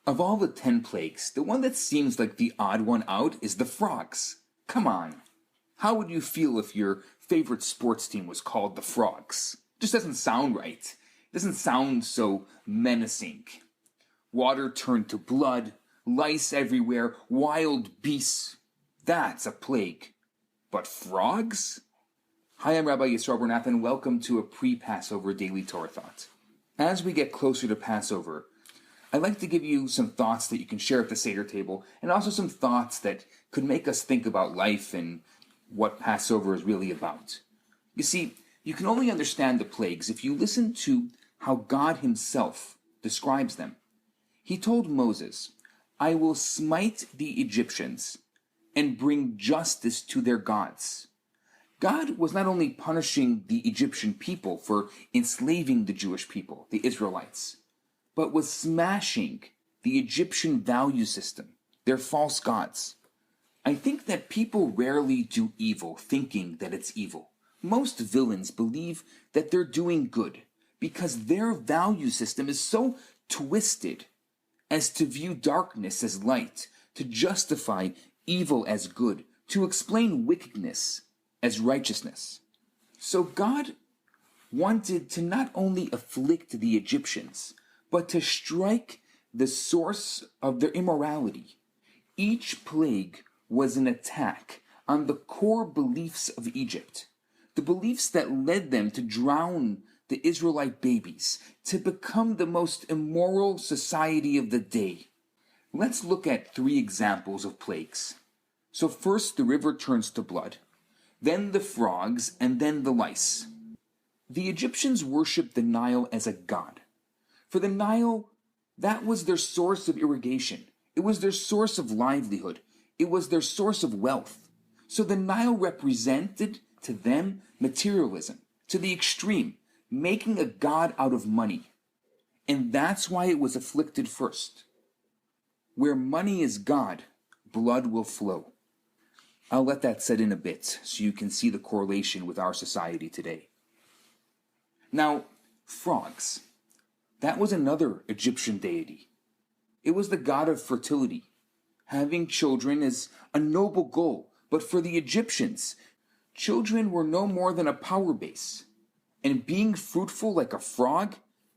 Of all the 10 plagues, the one that seems like the odd one out is the frogs. Come on. How would you feel if your favorite sports team was called the Frogs? Just doesn't sound right. It doesn't sound so menacing. Water turned to blood, lice everywhere, wild beasts. That's a plague. But frogs? Hi, I'm Rabbi Yisrael Bernath, and welcome to a pre-Passover Daily Torah Thought. As we get closer to Passover, I'd like to give you some thoughts that you can share at the Seder table, and also some thoughts that could make us think about life and what Passover is really about. You see, you can only understand the plagues if you listen to how God himself describes them. He told Moses, "I will smite the Egyptians and bring justice to their gods." God was not only punishing the Egyptian people for enslaving the Jewish people, the Israelites, but was smashing the Egyptian value system, their false gods. I think that people rarely do evil thinking that it's evil. Most villains believe that they're doing good because their value system is so twisted as to view darkness as light, to justify evil as good, to explain wickedness as righteousness. So God wanted to not only afflict the Egyptians, but to strike the source of their immorality. Each plague was an attack on the core beliefs of Egypt, the beliefs that led them to drown the Israelite babies, to become the most immoral society of the day. Let's look at 3 examples of plagues. So first, the river turns to blood, then the frogs, and then the lice. The Egyptians worshipped the Nile as a god. For the Nile, that was their source of irrigation. It was their source of livelihood. It was their source of wealth. So the Nile represented to them materialism, to the extreme, making a god out of money. And that's why it was afflicted first. Where money is God, blood will flow. I'll let that set in a bit so you can see the correlation with our society today. Now, frogs. That was another Egyptian deity. It was the god of fertility. Having children is a noble goal, but for the Egyptians, children were no more than a power base. And being fruitful like a frog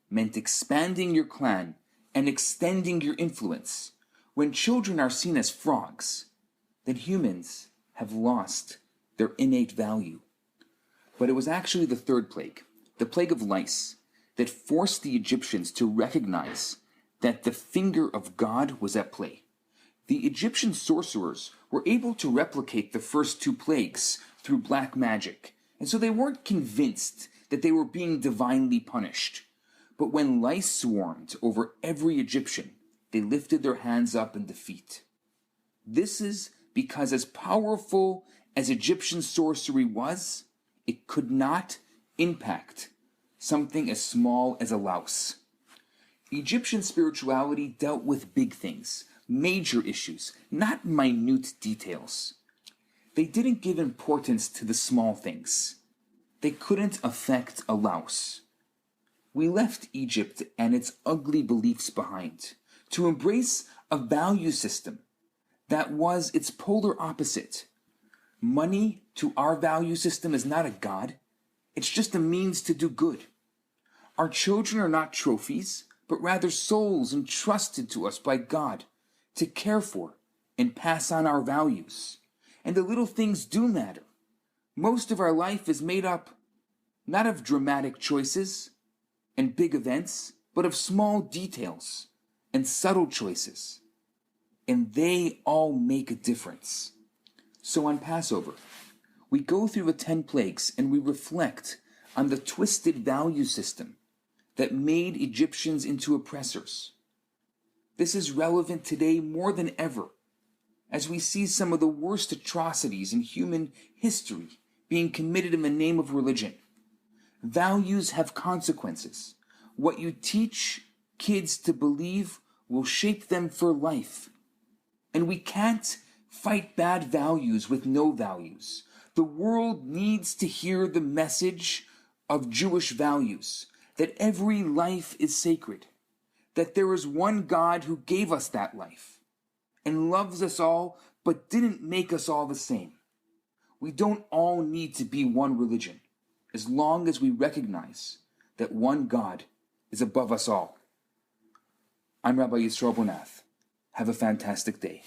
meant expanding your clan and extending your influence. When children are seen as frogs, then humans have lost their innate value. But it was actually the 3rd plague, the plague of lice, that forced the Egyptians to recognize that the finger of God was at play. The Egyptian sorcerers were able to replicate the first 2 plagues through black magic, and so they weren't convinced that they were being divinely punished. But when lice swarmed over every Egyptian, they lifted their hands up in defeat. This is because as powerful as Egyptian sorcery was, it could not impact something as small as a louse. Egyptian spirituality dealt with big things, major issues, not minute details. They didn't give importance to the small things. They couldn't affect a louse. We left Egypt and its ugly beliefs behind to embrace a value system that was its polar opposite. Money to our value system is not a god. It's just a means to do good. Our children are not trophies, but rather souls entrusted to us by God to care for and pass on our values. And the little things do matter. Most of our life is made up not of dramatic choices and big events, but of small details and subtle choices. And they all make a difference. So on Passover, we go through the 10 plagues and we reflect on the twisted value system that made Egyptians into oppressors. This is relevant today more than ever, as we see some of the worst atrocities in human history being committed in the name of religion. Values have consequences. What you teach kids to believe will shape them for life. And we can't fight bad values with no values. The world needs to hear the message of Jewish values, that every life is sacred, that there is one God who gave us that life and loves us all, but didn't make us all the same. We don't all need to be one religion, as long as we recognize that one God is above us all. I'm Rabbi Yisroel Bonath. Have a fantastic day.